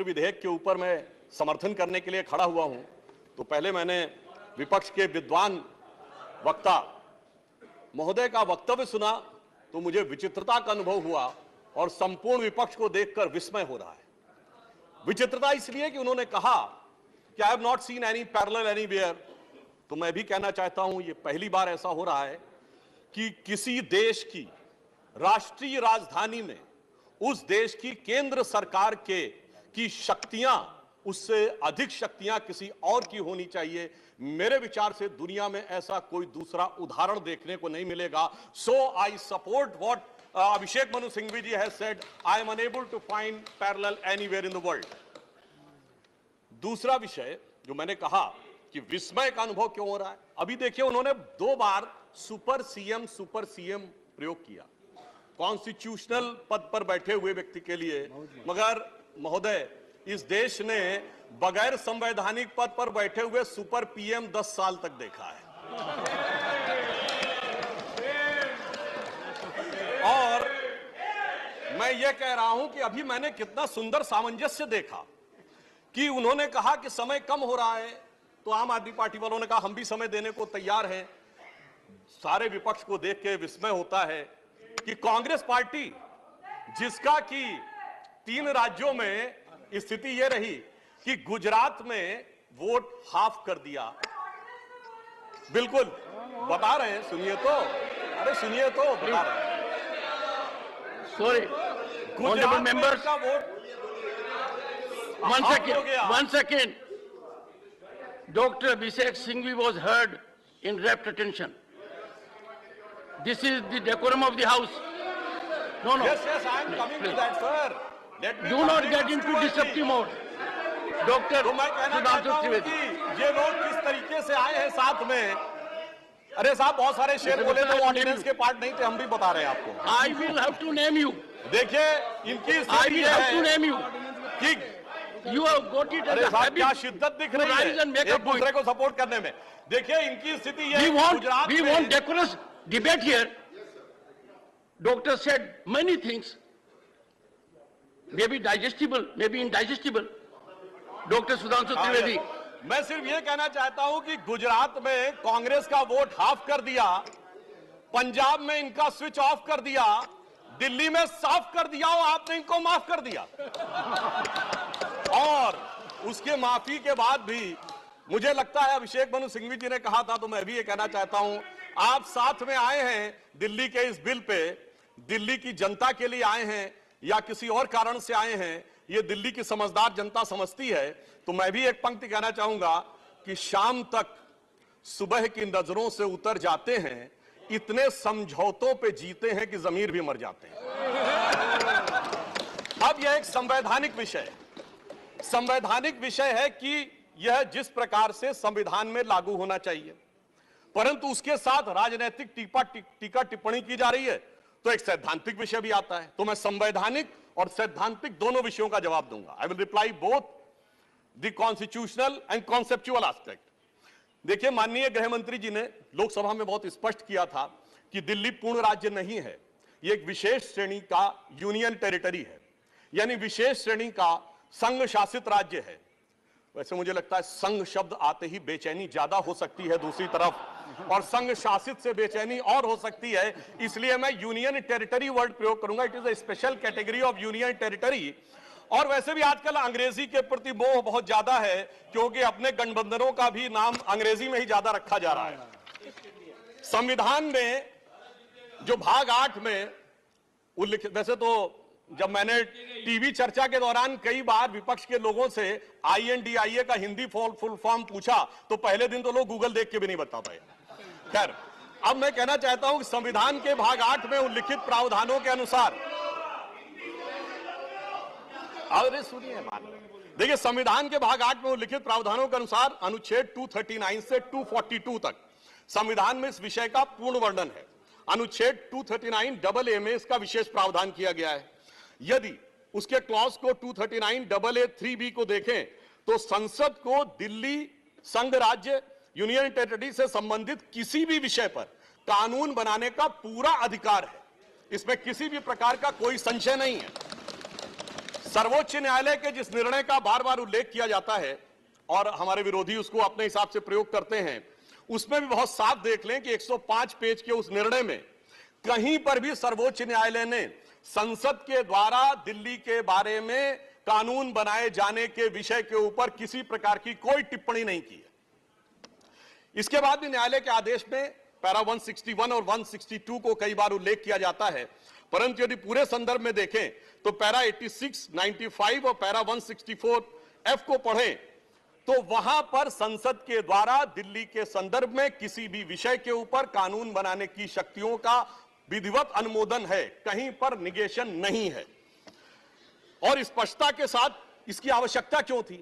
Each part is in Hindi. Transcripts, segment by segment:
विधेयक के ऊपर मैं समर्थन करने के लिए खड़ा हुआ हूं, तो पहले मैंने विपक्ष के विद्वान वक्ता महोदय का वक्तव्य सुना तो मुझे विचित्रता का अनुभव हुआ और संपूर्ण विपक्ष को देखकर विस्मय हो रहा है। विचित्रता इसलिए कि उन्होंने कहा कि I have not seen any parallel anywhere, तो मैं भी कहना चाहता हूं ये पहली बार ऐसा हो रहा है कि किसी देश की राष्ट्रीय राजधानी में उस देश की केंद्र सरकार की शक्तियां उससे अधिक शक्तियां किसी और की होनी चाहिए। मेरे विचार से दुनिया में ऐसा कोई दूसरा उदाहरण देखने को नहीं मिलेगा। So I support what Abhishek Manu Singhvi ji has said, I am unable to find parallel anywhere in the world. दूसरा विषय जो मैंने कहा कि विस्मय का अनुभव क्यों हो रहा है, अभी देखिए उन्होंने 2 बार सुपर सीएम प्रयोग किया कॉन्स्टिट्यूशनल पद पर बैठे हुए व्यक्ति के लिए, मगर महोदय इस देश ने बगैर संवैधानिक पद पर बैठे हुए सुपर पीएम 10 साल तक देखा है। और मैं ये कह रहा हूं कि अभी मैंने कितना सुंदर सामंजस्य देखा कि उन्होंने कहा कि समय कम हो रहा है, तो आम आदमी पार्टी वालों ने कहा हम भी समय देने को तैयार हैं। सारे विपक्ष को देख के विस्मय होता है कि कांग्रेस पार्टी जिसका कि 3 राज्यों में स्थिति यह रही कि गुजरात में वोट हाफ कर दिया, बिल्कुल बता रहे हैं, सुनिए तो, अरे सुनिए तो, बता रहे हैं। सॉरी गुजरात मेंबर्स का vote one second. Dr. Abhishek Singhvi was heard in rapt attention. This is the decorum of the house. No. Yes, I am coming to that, sir. Let me do not get into disruptive mode. Dr. तो मैं कहना चाहता हूं कि ये लोग किस तरीके से आए हैं साथ में। अरे साहब बहुत सारे शेर बोले तो ऑर्डिनेंस के पार्ट नहीं थे, हम भी बता रहे हैं आपको। I will have to name you. देखिए इनकी I will have to name you. कि You have got it as a habit. क्या शिद्दत दिख रही है एक दूसरे को सपोर्ट करने में। देखिए इनकी स्थिति ये we want decorous debate here. Doctor said many things, maybe digestible, maybe indigestible. Dr. Sudhanshu Trivedi. मैं सिर्फ ये कहना चाहता हूं कि गुजरात में कांग्रेस का वोट हाफ कर दिया, पंजाब में इनका स्विच ऑफ कर दिया, दिल्ली में साफ कर दिया और आपने इनको माफ कर दिया। और उसके माफी के बाद भी मुझे लगता है अभिषेक मनु सिंघवी जी ने कहा था, तो मैं भी ये कहना चाहता हूं, आप साथ में आए हैं दिल्ली के इस बिल पे, दिल्ली की जनता के लिए आए हैं या किसी और कारण से आए हैं, ये दिल्ली की समझदार जनता समझती है। तो मैं भी एक पंक्ति कहना चाहूंगा कि शाम तक सुबह की नजरों से उतर जाते हैं, इतने समझौतों पे जीते हैं कि जमीर भी मर जाते हैं। अब यह एक संवैधानिक विषय है कि यह जिस प्रकार से संविधान में लागू होना चाहिए, परंतु उसके साथ राजनीतिक टीका टिप्पणी की जा रही है, तो एक सैद्धांतिक विषय भी आता है। तो मैं संवैधानिक और सैद्धांतिक दोनों विषयों का जवाब दूंगा। I will reply both the constitutional and conceptual aspect. देखिए माननीय गृह मंत्री जी ने लोकसभा में बहुत स्पष्ट किया था कि दिल्ली पूर्ण राज्य नहीं है, यह एक विशेष श्रेणी का यूनियन टेरिटरी है, यानी विशेष श्रेणी का संघ शासित राज्य है। वैसे मुझे लगता है संघ शब्द आते ही बेचैनी ज्यादा हो सकती है दूसरी तरफ, और संघ शासित से बेचैनी और हो सकती है, इसलिए मैं यूनियन टेरिटरी वर्ड प्रयोग करूंगा। It is a special category of union territory. और वैसे भी आजकल अंग्रेजी के प्रति मोह बहुत ज्यादा है, क्योंकि अपने गठबंधनों का भी नाम अंग्रेजी में ही ज्यादा रखा जा रहा है। संविधान में जो भाग 8 में उल्लिखित, वैसे तो जब मैंने टीवी चर्चा के दौरान कई बार विपक्ष के लोगों से INDIA का हिंदी फुल फॉर्म पूछा, तो पहले दिन तो लोग गूगल देख के भी नहीं बता पाए। खैर, अब मैं कहना चाहता हूं कि संविधान के भाग 8 में उल्लिखित प्रावधानों के अनुसार, अरे सुनिए देखिए, संविधान के भाग 8 में उल्लिखित प्रावधानों के अनुसार अनुच्छेद 239 से 242 तक संविधान में इस विषय का पूर्ण वर्णन है। अनुच्छेद 239AA में इसका विशेष प्रावधान किया गया है। यदि उसके क्लॉज को 239AA3B को देखें तो संसद को दिल्ली संघ राज्य यूनियन टेरिटरी से संबंधित किसी भी विषय पर कानून बनाने का पूरा अधिकार है। इसमें किसी भी प्रकार का कोई संशय नहीं है। सर्वोच्च न्यायालय के जिस निर्णय का बार बार उल्लेख किया जाता है और हमारे विरोधी उसको अपने हिसाब से प्रयोग करते हैं, उसमें भी बहुत साफ देख लें कि 105 पेज के उस निर्णय में कहीं पर भी सर्वोच्च न्यायालय ने संसद के द्वारा दिल्ली के बारे में कानून बनाए जाने के विषय के ऊपर किसी प्रकार की कोई टिप्पणी नहीं की है। इसके बाद भी न्यायालय के आदेश में पैरा 161 और 162 को कई बार उल्लेख किया जाता है, परंतु यदि पूरे संदर्भ में देखें तो पैरा 86, 95 और पैरा 164 एफ को पढ़ें तो वहां पर संसद के द्वारा दिल्ली के संदर्भ में किसी भी विषय के ऊपर कानून बनाने की शक्तियों का विधिवत अनुमोदन है, कहीं पर निगेशन नहीं है। और स्पष्टता के साथ इसकी आवश्यकता क्यों थी?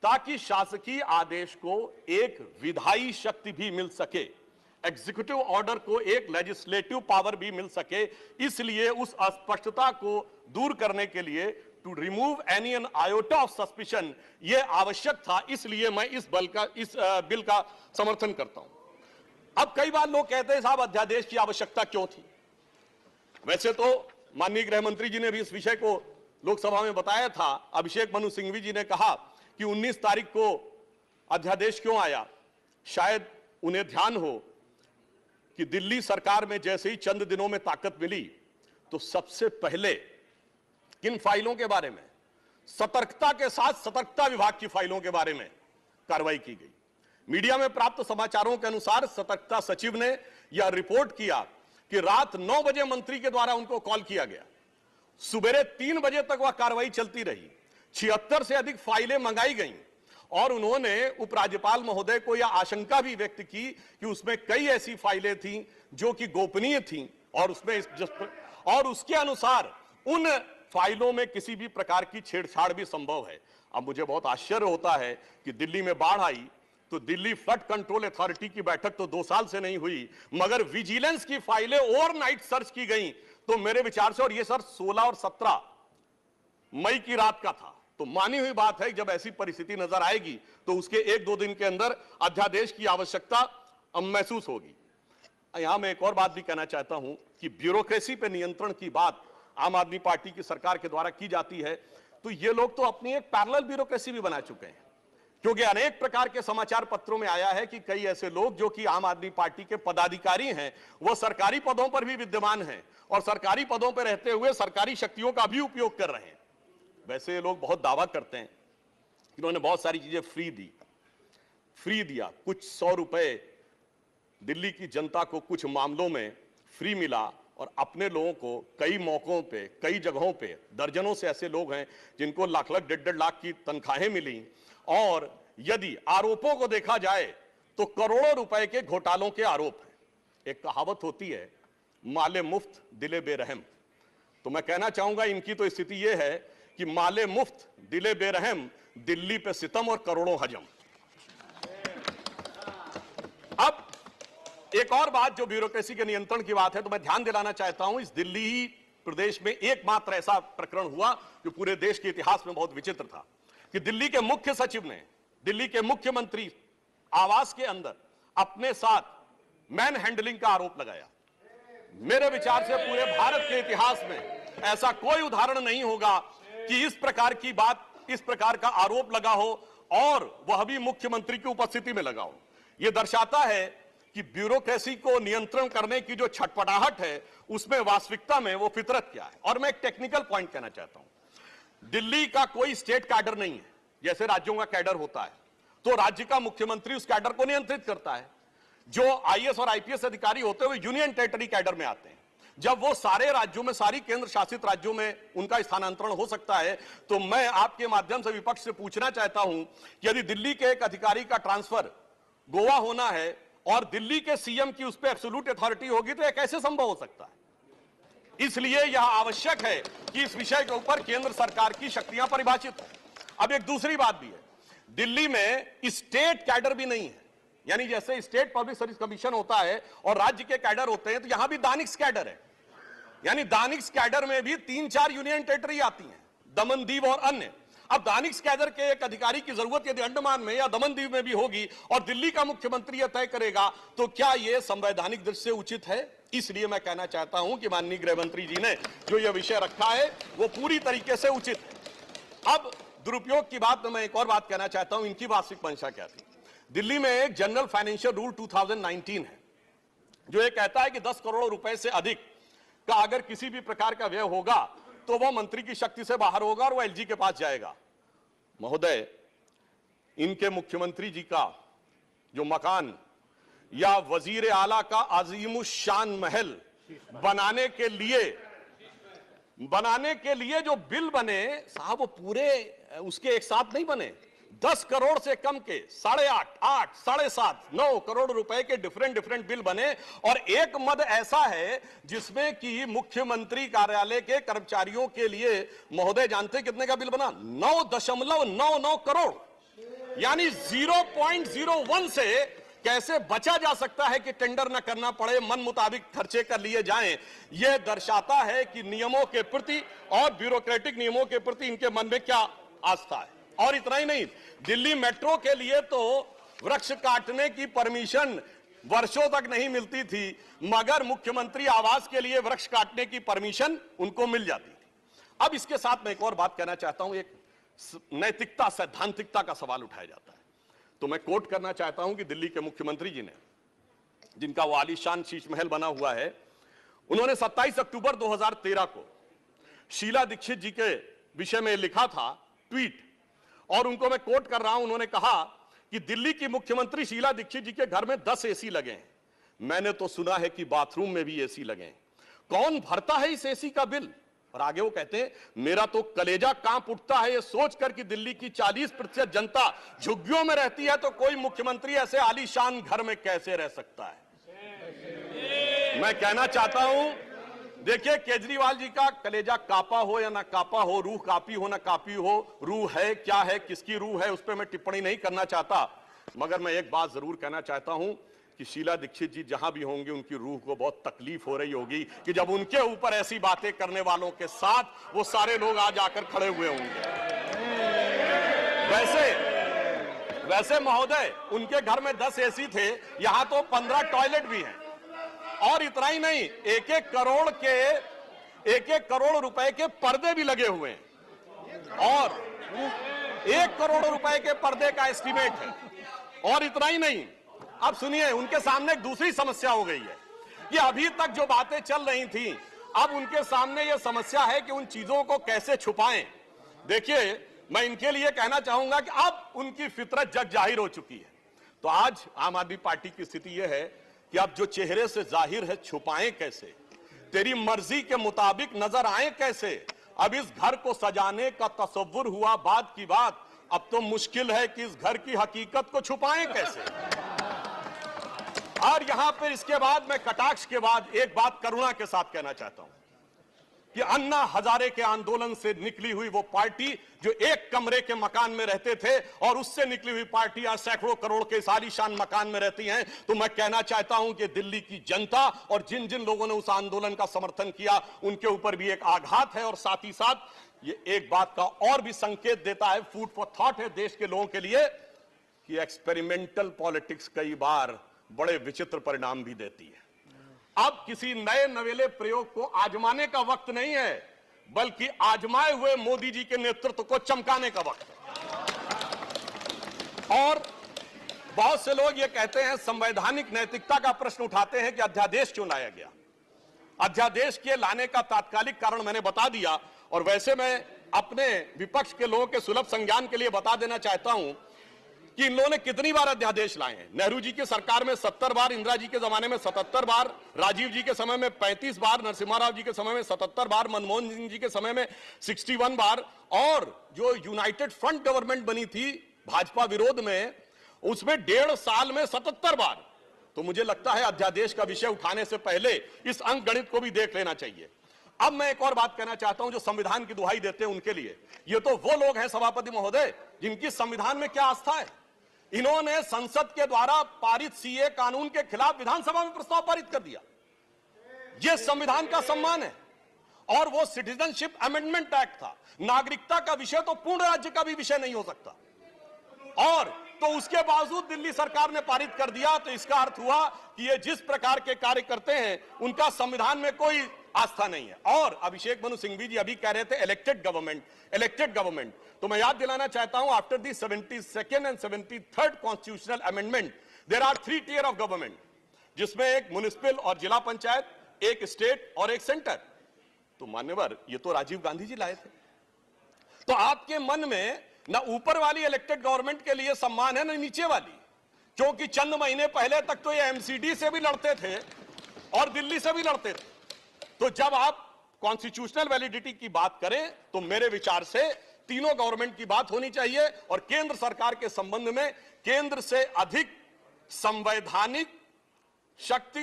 ताकि शासकीय आदेश को एक विधायी शक्ति भी मिल सके, एग्जीक्यूटिव ऑर्डर को एक लेजिस्लेटिव पावर भी मिल सके। इसलिए उस अस्पष्टता को दूर करने के लिए to remove any an iota of suspicion यह आवश्यक था। इसलिए मैं इस बिल का समर्थन करता हूं। अब कई बार लोग कहते हैं साहब अध्यादेश की आवश्यकता क्यों थी? वैसे तो माननीय गृह मंत्री जी ने भी इस विषय को लोकसभा में बताया था। अभिषेक मनु सिंघवी जी ने कहा कि 19 तारीख को अध्यादेश क्यों आया। शायद उन्हें ध्यान हो कि दिल्ली सरकार में जैसे ही चंद दिनों में ताकत मिली तो सबसे पहले किन फाइलों के बारे में, सतर्कता के साथ सतर्कता विभाग की फाइलों के बारे में कार्रवाई की गई। मीडिया में प्राप्त समाचारों के अनुसार सतर्कता सचिव ने यह रिपोर्ट किया कि रात 9 बजे मंत्री के द्वारा उनको कॉल किया गया, सुबह 3 बजे तक वह कार्रवाई चलती रही, 76 से अधिक फाइलें मंगाई गईं और उन्होंने उपराज्यपाल महोदय को यह आशंका भी व्यक्त की कि उसमें कई ऐसी फाइलें थीं जो कि गोपनीय थीं और उसके अनुसार उन फाइलों में किसी भी प्रकार की छेड़छाड़ भी संभव है। अब मुझे बहुत आश्चर्य होता है कि दिल्ली में बाढ़ आई तो दिल्ली फ्लड कंट्रोल अथॉरिटी की बैठक तो 2 साल से नहीं हुई, मगर विजिलेंस की फाइलें ओवरनाइट सर्च की गई। तो मेरे विचार से, और ये सर 16 और 17 मई की रात का था, तो मानी हुई बात है जब ऐसी परिस्थिति नजर आएगी तो उसके 1-2 दिन के अंदर अध्यादेश की आवश्यकता महसूस होगी। यहां मैं एक और बात भी कहना चाहता हूं कि ब्यूरोक्रेसी पे नियंत्रण की बात आम आदमी पार्टी की सरकार के द्वारा की जाती है, तो ये लोग तो अपनी एक पैरेलल ब्यूरोक्रेसी भी बना चुके हैं, क्योंकि अनेक प्रकार के समाचार पत्रों में आया है कि कई ऐसे लोग जो कि आम आदमी पार्टी के पदाधिकारी हैं, वो सरकारी पदों पर भी विद्यमान हैं और सरकारी पदों पर रहते हुए सरकारी शक्तियों का भी उपयोग कर रहे हैं। वैसे ये लोग बहुत दावा करते हैं कि उन्होंने बहुत सारी चीजें फ्री दिया, कुछ 100 रुपए दिल्ली की जनता को कुछ मामलों में फ्री मिला और अपने लोगों को कई मौकों पे, कई जगहों पे, दर्जनों से ऐसे लोग हैं जिनको लाख लाख 1.5 लाख की तनख्वाहें मिली। और यदि आरोपों को देखा जाए तो करोड़ों रुपए के घोटालों के आरोप हैं। एक कहावत होती है, माले मुफ्त दिले बेरहम। तो मैं कहना चाहूंगा इनकी तो स्थिति यह है कि माले मुफ्त दिले बेरहम, दिल्ली पे सितम और करोड़ों हजम। अब एक और बात जो ब्यूरोक्रेसी के नियंत्रण की बात है, तो मैं ध्यान दिलाना चाहता हूं, इस दिल्ली प्रदेश में एकमात्र ऐसा प्रकरण हुआ जो पूरे देश के इतिहास में बहुत विचित्र था कि दिल्ली के मुख्य सचिव ने दिल्ली के मुख्यमंत्री आवास के अंदर अपने साथ मैन हैंडलिंग का आरोप लगाया। मेरे विचार से पूरे भारत के इतिहास में ऐसा कोई उदाहरण नहीं होगा कि इस प्रकार की बात, इस प्रकार का आरोप लगा हो और वह भी मुख्यमंत्री की उपस्थिति में लगा हो। यह दर्शाता है कि ब्यूरोक्रेसी को नियंत्रण करने की जो छटपटाहट है उसमें वास्तविकता में वो फितरत क्या है। और मैं एक टेक्निकल पॉइंट कहना चाहता हूं, दिल्ली का कोई स्टेट कैडर नहीं है, जैसे राज्यों का कैडर होता है तो राज्य का मुख्यमंत्री उस कैडर को नियंत्रित करता है। जो आईएएस और आईपीएस अधिकारी होते हैं वो यूनियन टेरिटरी कैडर में आते हैं। जब वो सारे राज्यों में, सारी केंद्र शासित राज्यों में उनका स्थानांतरण हो सकता है, तो मैं आपके माध्यम से विपक्ष से पूछना चाहता हूं कि यदि दिल्ली के एक अधिकारी का ट्रांसफर गोवा होना है और दिल्ली के सीएम की उस पर एब्सोल्यूट अथॉरिटी होगी तो यह कैसे संभव हो सकता है? इसलिए यह आवश्यक है कि इस विषय के ऊपर केंद्र सरकार की शक्तियां परिभाषित हैं। अब एक दूसरी बात भी है, दिल्ली में स्टेट कैडर भी नहीं है, यानी जैसे स्टेट पब्लिक सर्विस कमीशन होता है और राज्य के कैडर होते हैं, तो यहां भी दानिश कैडर है। यानी दानिश कैडर में भी 3-4 यूनियन टेरिटरी आती हैं, दमन दीव और अन्य। अब दानिश कैडर के एक अधिकारी की जरूरत यदि अंडमान में या दमन दीव में भी होगी और दिल्ली का मुख्यमंत्री यह तय करेगा, तो क्या यह संवैधानिक दृष्टि से उचित है? इसलिए मैं कहना चाहता हूं कि माननीय गृह मंत्री जी ने जो यह विषय रखा है वो पूरी तरीके से उचित है। अब दुरुपयोग की बात में मैं एक और बात कहना चाहता हूं, इनकी वास्तविक मंशा क्या थी। दिल्ली में एक जनरल फाइनेंशियल रूल 2019 है जो ये कहता है कि 10 करोड़ रुपए से अधिक का अगर किसी भी प्रकार का व्यय होगा तो वह मंत्री की शक्ति से बाहर होगा और वह एलजी के पास जाएगा। महोदय, इनके मुख्यमंत्री जी का जो मकान या वजीर आला का अजीमुशान महल बनाने के लिए जो बिल बने साहब, वो पूरे उसके एक साथ नहीं बने। 10 करोड़ से कम के 8.5, 8, 7.5, 9 करोड़ रुपए के डिफरेंट बिल बने और एक मद ऐसा है जिसमें कि मुख्यमंत्री कार्यालय के कर्मचारियों के लिए, महोदय जानते कितने का बिल बना? 9.99 करोड़, यानी 0.01 से कैसे बचा जा सकता है कि टेंडर न करना पड़े, मन मुताबिक खर्चे कर लिए जाएं। यह दर्शाता है कि नियमों के प्रति और ब्यूरोक्रेटिक नियमों के प्रति इनके मन में क्या आस्था है। और इतना ही नहीं, दिल्ली मेट्रो के लिए तो वृक्ष काटने की परमिशन वर्षों तक नहीं मिलती थी, मगर मुख्यमंत्री आवास के लिए वृक्ष काटने की परमिशन उनको मिल जाती थी। अब इसके साथ मैं एक और बात कहना चाहता हूं, एक नैतिकता, सैद्धांतिकता का सवाल उठाया जाता है। तो मैं कोट करना चाहता हूं कि दिल्ली के मुख्यमंत्री जी ने, जिनका वो आलीशान शीश महल बना हुआ है, उन्होंने 27 अक्टूबर 2013 को शीला दीक्षित जी के विषय में लिखा था ट्वीट, और उनको मैं कोट कर रहा हूं। उन्होंने कहा कि दिल्ली की मुख्यमंत्री शीला दीक्षित जी के घर में 10 एसी लगे हैं। मैंने तो सुना है कि बाथरूम में भी एसी लगे हैं। कौन भरता है इस एसी का बिल? और आगे वो कहते हैं, मेरा तो कलेजा कांप उठता है ये सोचकर कि दिल्ली की 40% जनता झुग्गियों में रहती है, तो कोई मुख्यमंत्री ऐसे आलीशान घर में कैसे रह सकता है। मैं कहना चाहता हूं, देखिए, केजरीवाल जी का कलेजा कापा हो या ना कापा हो, रूह कापी हो ना कापी हो, रूह है क्या है, किसकी रूह है, उस पर मैं टिप्पणी नहीं करना चाहता, मगर मैं एक बात जरूर कहना चाहता हूं कि शीला दीक्षित जी जहां भी होंगे उनकी रूह को बहुत तकलीफ हो रही होगी कि जब उनके ऊपर ऐसी बातें करने वालों के साथ वो सारे लोग आज आकर खड़े हुए होंगे। वैसे महोदय, उनके घर में 10 एसी थे, यहां तो 15 टॉयलेट भी हैं। और इतना ही नहीं, 1-1 करोड़ रुपए के पर्दे भी लगे हुए हैं, और 1 करोड़ रुपए के पर्दे का एस्टीमेट है। और इतना ही नहीं, अब सुनिए, उनके सामने एक दूसरी समस्या हो गई है कि अभी तक जो बातें चल रही थी, अब उनके सामने यह समस्या है कि उन चीजों को कैसे छुपाएं। देखिए, मैं इनके लिए कहना चाहूंगा कि अब उनकी फितरत जग जाहिर हो चुकी है। तो आज आम आदमी पार्टी की स्थिति यह है कि अब जो चेहरे से जाहिर है, छुपाएं कैसे, तेरी मर्जी के मुताबिक नजर आए कैसे। अब इस घर को सजाने का तसव्वुर हुआ बात की बात, अब तो मुश्किल है कि इस घर की हकीकत को छुपाएं कैसे। और यहां पर इसके बाद मैं कटाक्ष के बाद एक बात करुणा के साथ कहना चाहता हूं कि अन्ना हजारे के आंदोलन से निकली हुई वो पार्टी जो एक कमरे के मकान में रहते थे, और उससे निकली हुई पार्टी आज सैकड़ों करोड़ के इस आलीशान मकान में रहती हैं, तो मैं कहना चाहता हूं कि दिल्ली की जनता और जिन जिन लोगों ने उस आंदोलन का समर्थन किया, उनके ऊपर भी एक आघात है। और साथ ही साथ ये एक बात का और भी संकेत देता है, फूड फॉर थॉट है देश के लोगों के लिए, कि एक्सपेरिमेंटल पॉलिटिक्स कई बार बड़े विचित्र परिणाम भी देती है। अब किसी नए नवेले प्रयोग को आजमाने का वक्त नहीं है, बल्कि आजमाए हुए मोदी जी के नेतृत्व को चमकाने का वक्त है। और बहुत से लोग ये कहते हैं, संवैधानिक नैतिकता का प्रश्न उठाते हैं कि अध्यादेश क्यों लाया गया। अध्यादेश के लाने का तात्कालिक कारण मैंने बता दिया, और वैसे मैं अपने विपक्ष के लोगों के सुलभ संज्ञान के लिए बता देना चाहता हूं कि इन लोगों ने कितनी बार अध्यादेश लाए हैं। नेहरू जी की सरकार में 70 बार, इंदिरा जी के जमाने में 77 बार, राजीव जी के समय में 35 बार, नरसिम्हा राव जी के समय में 77 बार, मनमोहन सिंह जी के समय में 61 बार, और जो यूनाइटेड फ्रंट गवर्नमेंट बनी थी भाजपा विरोध में, उसमें 1.5 साल में 77 बार। तो मुझे लगता है अध्यादेश का विषय उठाने से पहले इस अंक गणित को भी देख लेना चाहिए। अब मैं एक और बात कहना चाहता हूं, जो संविधान की दुहाई देते हैं उनके लिए, ये तो वो लोग हैं सभापति महोदय जिनकी संविधान में क्या आस्था है। इन्होंने संसद के द्वारा पारित सीए कानून के खिलाफ विधानसभा में प्रस्ताव पारित कर दिया। यह संविधान का सम्मान है। और वो सिटीजनशिप अमेंडमेंट एक्ट था। नागरिकता का विषय तो पूर्ण राज्य का भी विषय नहीं हो सकता, और तो उसके बावजूद दिल्ली सरकार ने पारित कर दिया। तो इसका अर्थ हुआ कि ये जिस प्रकार के कार्य करते हैं उनका संविधान में कोई आस्था नहीं है। और अभिषेक मनु सिंघवी जी अभी कह रहे थे इलेक्टेड गवर्नमेंट, तो मैं याद दिलाना चाहता हूं after the 72nd and 73rd constitutional amendment there are 3 tier of government, जिसमें एक म्युनिसिपल और जिला पंचायत, एक स्टेट और एक सेंटर। तो मान्यवर ये तो राजीव गांधी जी लाए थे। तो आपके मन में ना ऊपर वाली इलेक्टेड गवर्नमेंट के लिए सम्मान है ना नीचे वाली, क्योंकि चंद महीने पहले तक तो ये एमसीडी से भी लड़ते थे और दिल्ली से भी लड़ते थे। तो जब आप कॉन्स्टिट्यूशनल वैलिडिटी की बात करें तो मेरे विचार से तीनों गवर्नमेंट की बात होनी चाहिए, और केंद्र सरकार के संबंध में केंद्र से अधिक संवैधानिक शक्ति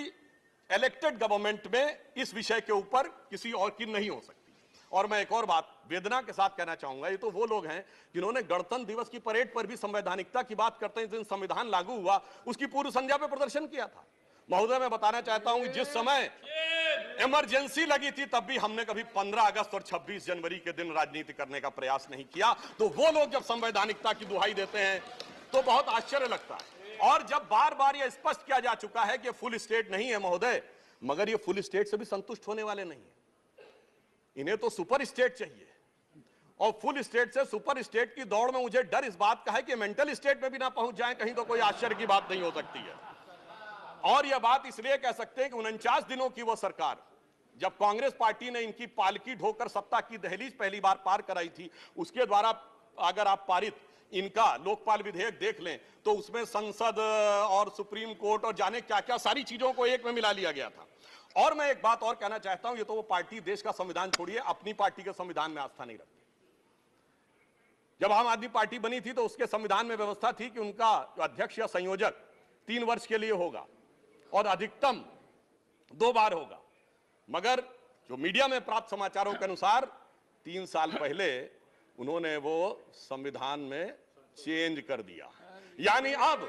इलेक्टेड गवर्नमेंट में इस विषय के ऊपर किसी और की नहीं हो सकती। और मैं एक और बात वेदना के साथ कहना चाहूंगा, ये तो वो लोग हैं जिन्होंने गणतंत्र दिवस की परेड पर भी संवैधानिकता की बात करते हैं, जिस दिन संविधान लागू हुआ उसकी पूर्व संध्या पे प्रदर्शन किया था। महोदय मैं बताना चाहता हूं जिस समय इमरजेंसी लगी थी तब भी हमने कभी 15 अगस्त और 26 जनवरी के दिन राजनीति करने का प्रयास नहीं किया। तो वो लोग जब संवैधानिकता की दुहाई देते हैं तो बहुत आश्चर्य लगता है। और जब बार बार यह स्पष्ट किया जा चुका है कि फुल स्टेट नहीं है महोदय, मगर ये फुल स्टेट से भी संतुष्ट होने वाले नहीं है, इन्हें तो सुपर स्टेट चाहिए। और फुल स्टेट से सुपर स्टेट की दौड़ में मुझे डर इस बात का है कि मेंटल स्टेट में भी ना पहुंच जाए कहीं, तो कोई आश्चर्य की बात नहीं हो सकती है। और यह बात इसलिए कह सकते हैं कि 49 दिनों की वो सरकार, जब कांग्रेस पार्टी ने इनकी पालकी ढोकर सत्ता की दहलीज पहली बार पार कराई थी, उसके द्वारा अगर आप पारित इनका लोकपाल विधेयक देख लें तो उसमें संसद और सुप्रीम कोर्ट और जाने क्या क्या सारी चीजों को एक में मिला लिया गया था। और मैं एक बात और कहना चाहता हूं, ये तो वो पार्टी देश का संविधान छोड़िए, अपनी पार्टी के संविधान में आस्था नहीं रखती। जब आम आदमी पार्टी बनी थी तो उसके संविधान में व्यवस्था थी कि उनका अध्यक्ष या संयोजक 3 वर्ष के लिए होगा और अधिकतम 2 बार होगा। मगर जो मीडिया में प्राप्त समाचारों के अनुसार 3 साल पहले उन्होंने वो संविधान में चेंज कर दिया, यानी अब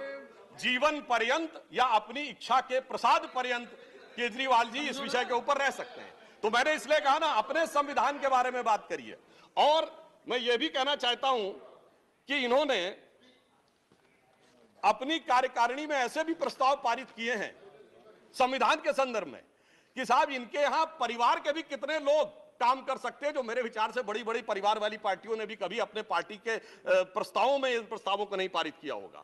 जीवन पर्यंत या अपनी इच्छा के प्रसाद पर्यंत केजरीवाल जी इस विषय के ऊपर रह सकते हैं। तो मैंने इसलिए कहा ना, अपने संविधान के बारे में बात करिए। और मैं ये भी कहना चाहता हूं कि इन्होंने अपनी कार्यकारिणी में ऐसे भी प्रस्ताव पारित किए हैं संविधान के संदर्भ में कि साहब इनके यहां परिवार के भी कितने लोग काम कर सकते हैं, जो मेरे विचार से बड़ी बड़ी परिवार वाली पार्टियों ने भी कभी अपने पार्टी के प्रस्तावों में इन प्रस्तावों को नहीं पारित किया होगा।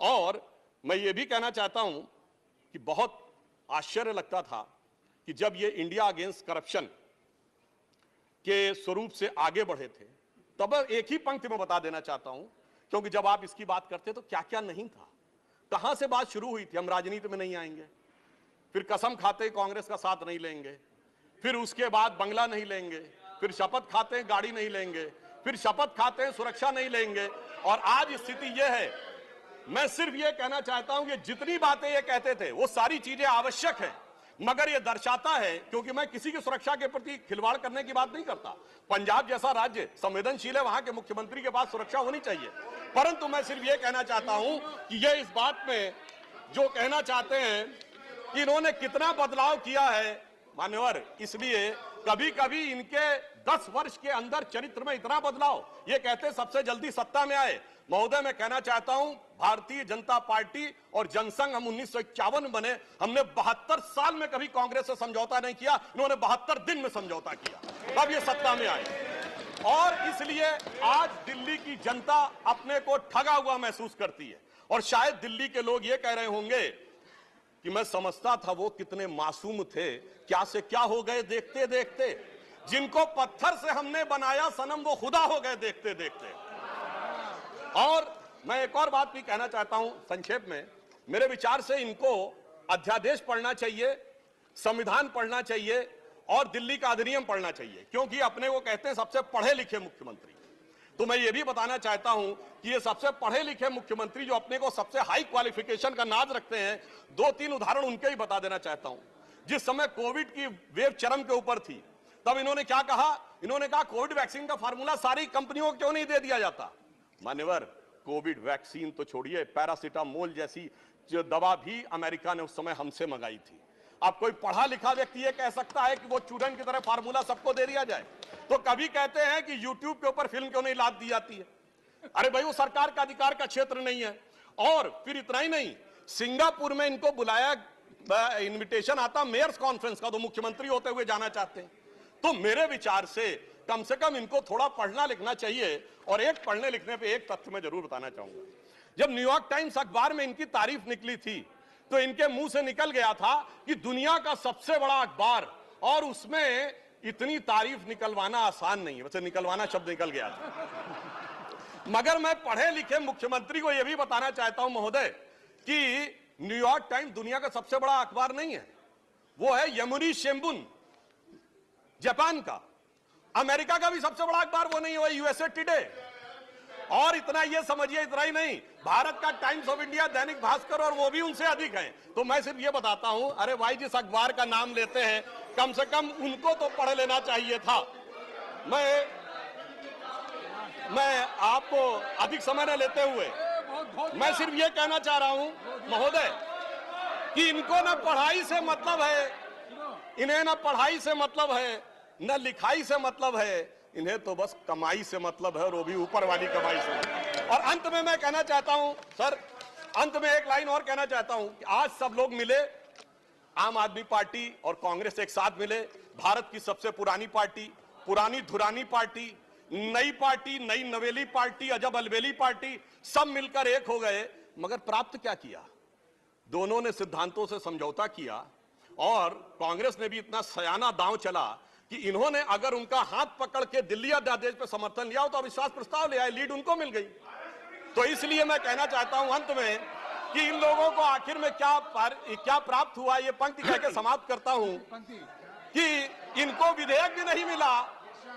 और मैं ये भी कहना चाहता हूं कि बहुत आश्चर्य लगता था कि जब ये इंडिया अगेंस्ट करप्शन के स्वरूप से आगे बढ़े थे, तब एक ही पंक्ति में बता देना चाहता हूं, क्योंकि जब आप इसकी बात करते तो क्या क्या नहीं था, कहां से बात शुरू हुई थी, हम राजनीति में नहीं आएंगे, फिर कसम खाते कांग्रेस का साथ नहीं लेंगे, फिर उसके बाद बंगला नहीं लेंगे, फिर शपथ खाते हैं गाड़ी नहीं लेंगे, फिर शपथ खाते हैं सुरक्षा नहीं लेंगे। और आज स्थिति यह है, मैं सिर्फ यह कहना चाहता हूं कि जितनी बातें ये कहते थे वो सारी चीजें आवश्यक है, मगर यह दर्शाता है, क्योंकि मैं किसी की सुरक्षा के प्रति खिलवाड़ करने की बात नहीं करता, पंजाब जैसा राज्य संवेदनशील है, वहां के मुख्यमंत्री के पास सुरक्षा होनी चाहिए। परंतु मैं सिर्फ यह कहना चाहता हूं कि यह इस बात में जो कहना चाहते हैं कि इन्होंने कितना बदलाव किया है मान्यवर, इसलिए कभी कभी इनके 10 वर्ष के अंदर चरित्र में इतना बदलाव, ये कहते सबसे जल्दी सत्ता में आए। महोदय मैं कहना चाहता हूं, भारतीय जनता पार्टी और जनसंघ हम 1951 बने, हमने 72 साल में कभी कांग्रेस से समझौता नहीं किया, इन्होंने 72 दिन में समझौता किया, तब ये सत्ता में आए। और इसलिए आज दिल्ली की जनता अपने को ठगा हुआ महसूस करती है। और शायद दिल्ली के लोग ये कह रहे होंगे कि मैं समझता था वो कितने मासूम थे, क्या से क्या हो गए देखते देखते, जिनको पत्थर से हमने बनाया सनम वो खुदा हो गए देखते देखते। और मैं एक और बात भी कहना चाहता हूं संक्षेप में, मेरे विचार से इनको अध्यादेश पढ़ना चाहिए, संविधान पढ़ना चाहिए और दिल्ली का अधिनियम पढ़ना चाहिए, क्योंकि अपने वो कहते हैं सबसे पढ़े लिखे मुख्यमंत्री। तो मैं ये भी बताना चाहता हूं कि ये सबसे पढ़े लिखे मुख्यमंत्री जो अपने को सबसे हाई क्वालिफिकेशन का नाज रखते हैं, 2-3 उदाहरण उनके ही बता देना चाहता हूं। जिस समय कोविड की वेव चरम के ऊपर थी, तब इन्होंने क्या कहा, इन्होंने कहा कोविड वैक्सीन का फार्मूला सारी कंपनियों को क्यों नहीं दे दिया जाता। मान्यवर, कोविड वैक्सीन तो छोड़िए, पैरासीटामोल जैसी जो दवा भी अमेरिका ने उस समय हमसे मंगाई थी। अब कोई पढ़ा लिखा व्यक्ति ये कह सकता है कि वो चूरन की तरह फार्मूला सबको दे दिया जाए। तो कभी कहते हैं कि यूट्यूब के ऊपर फिल्म क्यों नहीं लाद दी जाती है, अरे भाई वो सरकार का अधिकार का क्षेत्र नहीं है। और फिर इतना ही नहीं, सिंगापुर में इनको बुलाया इनविटेशन आता मेयर्स कॉन्फ्रेंस का, तो मुख्यमंत्री होते हुए जाना चाहते हैं। तो मेरे विचार से कम इनको थोड़ा पढ़ना लिखना चाहिए। और एक पढ़ने लिखने पे एक तथ्य मैं जरूर बताना चाहूंगा। जब न्यूयॉर्क टाइम्स अखबार में इनकी तारीफ निकली थी तो इनके मुंह से निकल गया था कि दुनिया का सबसे बड़ा अखबार, और उसमें इतनी तारीफ निकलवाना आसान नहीं है। वैसे निकलवाना शब्द निकल गया था, मगर मैं पढ़े लिखे मुख्यमंत्री को यह भी बताना चाहता हूं महोदय कि न्यूयॉर्क टाइम्स दुनिया का सबसे बड़ा अखबार नहीं है, वो है यमुनी शिंबुन जापान का। अमेरिका का भी सबसे बड़ा अखबार वो नहीं है, यूएसए टुडे। और इतना ये समझिए, इतना ही नहीं, भारत का times of India, Dainik Bhaskar, और वो भी उनसे अधिक हैं। तो मैं सिर्फ ये बताता हूं, अरे भाई जिस अखबार का नाम लेते हैं कम से कम उनको तो पढ़ लेना चाहिए था। मैं आपको अधिक समय न लेते हुए मैं सिर्फ ये कहना चाह रहा हूं महोदय कि इनको ना पढ़ाई से मतलब है, इन्हें ना पढ़ाई से मतलब है, न लिखाई से मतलब है, इन्हें तो बस कमाई से मतलब है, और वो भी ऊपर वाली कमाई से। और अंत में मैं कहना चाहता हूं सर, अंत में एक लाइन और कहना चाहता हूं कि आज सब लोग मिले, आम आदमी पार्टी और कांग्रेस एक साथ मिले, भारत की सबसे पुरानी पार्टी, पुरानी धुरानी पार्टी, नई पार्टी, नई नवेली पार्टी, अजब अलबेली पार्टी, सब मिलकर एक हो गए। मगर प्राप्त क्या किया? दोनों ने सिद्धांतों से समझौता किया, और कांग्रेस ने भी इतना सयाना दांव चला कि इन्होंने अगर उनका हाथ पकड़ के दिल्ली अध्यादेश पर समर्थन लिया हो तो अविश्वास प्रस्ताव ले आए, लीड उनको मिल गई। तो इसलिए मैं कहना चाहता हूं अंत में कि इन लोगों को आखिर में क्या प्राप्त हुआ, ये पंक्ति कह के समाप्त करता हूं कि इनको विधेयक भी नहीं मिला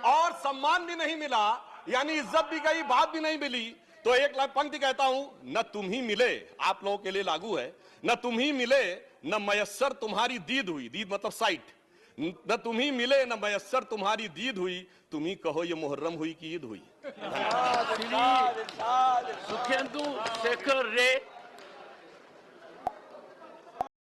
और सम्मान भी नहीं मिला, यानी इज्जत भी गई, बात भी नहीं मिली। तो एक पंक्ति कहता हूं, न तुम ही मिले, आप लोगों के लिए लागू है, न तुम ही मिले न मयस्सर तुम्हारी दीद हुई, दीद मतलब साइट, न तुम ही मिले न मयस्सर तुम्हारी दीद हुई, तुम ही कहो ये मुहर्रम हुई कि ईद हुई। श्री सुखेंदु शेखर रे